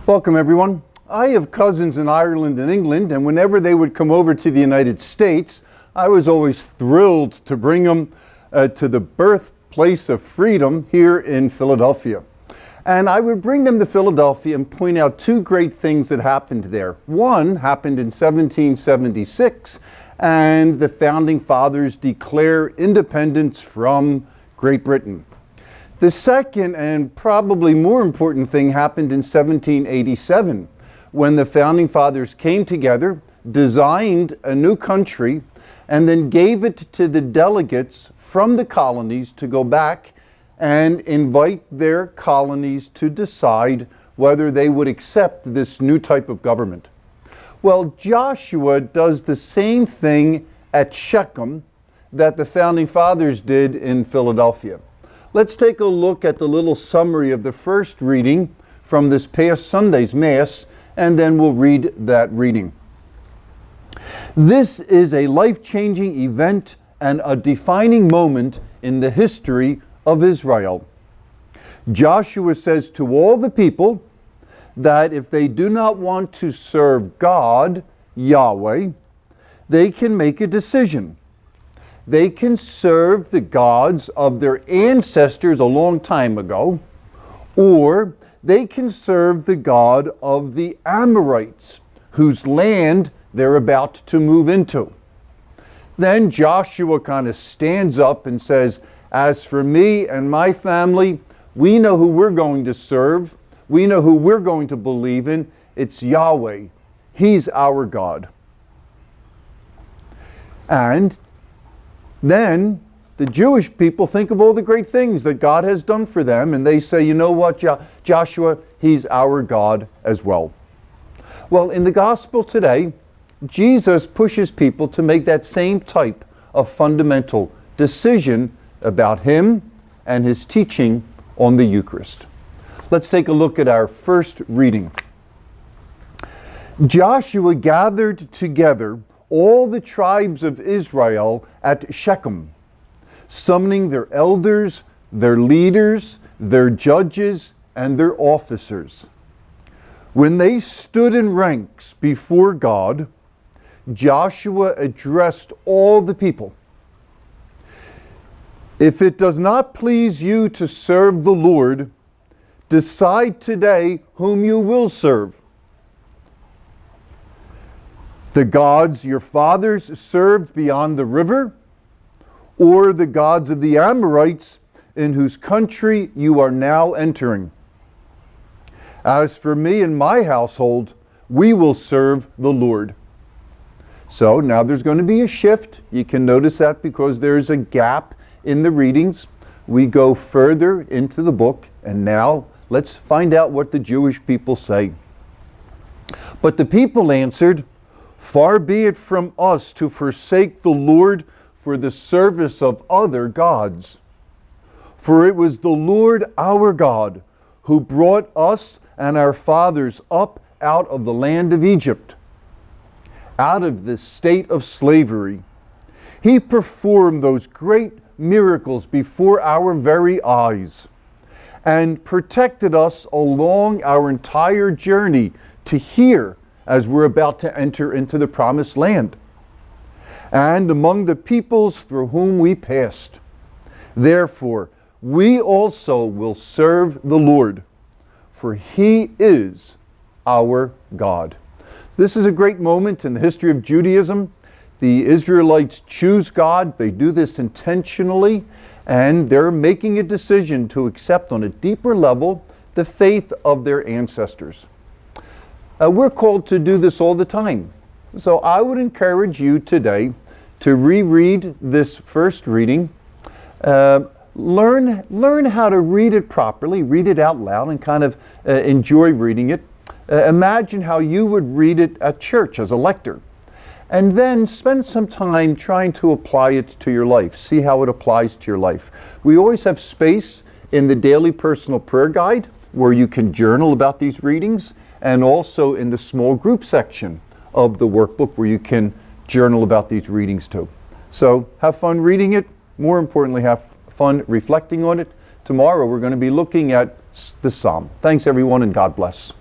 Welcome everyone. I have cousins in Ireland and England, and whenever they would come over to the United States, I was always thrilled to bring them to the birthplace of freedom here in Philadelphia. And I would bring them to Philadelphia and point out two great things that happened there. One happened in 1776, and the Founding Fathers declare independence from Great Britain. The second and probably more important thing happened in 1787, when the Founding Fathers came together, designed a new country, and then gave it to the delegates from the colonies to go back and invite their colonies to decide whether they would accept this new type of government. Well, Joshua does the same thing at Shechem that the Founding Fathers did in Philadelphia. Let's take a look at the little summary of the first reading from this past Sunday's Mass, and then we'll read that reading. This is a life-changing event and a defining moment in the history of Israel. Joshua says to all the people that if they do not want to serve God, Yahweh, they can make a decision. They can serve the gods of their ancestors a long time ago, or they can serve the God of the Amorites, whose land they're about to move into. Then Joshua kind of stands up and says, as for me and my family, we know who we're going to serve. We know who we're going to believe in. It's Yahweh. He's our God. And then the Jewish people think of all the great things that God has done for them, and they say, you know what, Joshua, he's our God as well. Well, in the gospel today, Jesus pushes people to make that same type of fundamental decision about him and his teaching on the Eucharist. Let's take a look at our first reading. Joshua gathered together all the tribes of Israel at Shechem, summoning their elders, their leaders, their judges, and their officers. When they stood in ranks before God, Joshua addressed all the people. If it does not please you to serve the Lord, decide today whom you will serve. The gods your fathers served beyond the river, or the gods of the Amorites in whose country you are now entering. As for me and my household, we will serve the Lord. So now there's going to be a shift. You can notice that because there's a gap in the readings. We go further into the book, and now let's find out what the Jewish people say. But the people answered, far be it from us to forsake the Lord for the service of other gods. For it was the Lord our God who brought us and our fathers up out of the land of Egypt, out of the state of slavery. He performed those great miracles before our very eyes and protected us along our entire journey to here as we're about to enter into the promised land, and among the peoples through whom we passed. Therefore, we also will serve the Lord, for he is our God. This is a great moment in the history of Judaism. The Israelites choose God. They do this intentionally, and they're making a decision to accept on a deeper level the faith of their ancestors. We're called to do this all the time. So I would encourage you today to reread this first reading. Learn how to read it properly, read it out loud, and kind of enjoy reading it. Imagine how you would read it at church as a lector. And then spend some time trying to apply it to your life. See how it applies to your life. We always have space in the Daily Personal Prayer Guide where you can journal about these readings, and also in the small group section of the workbook where you can journal about these readings too. So have fun reading it. More importantly, have fun reflecting on it. Tomorrow we're going to be looking at the Psalm. Thanks everyone, and God bless.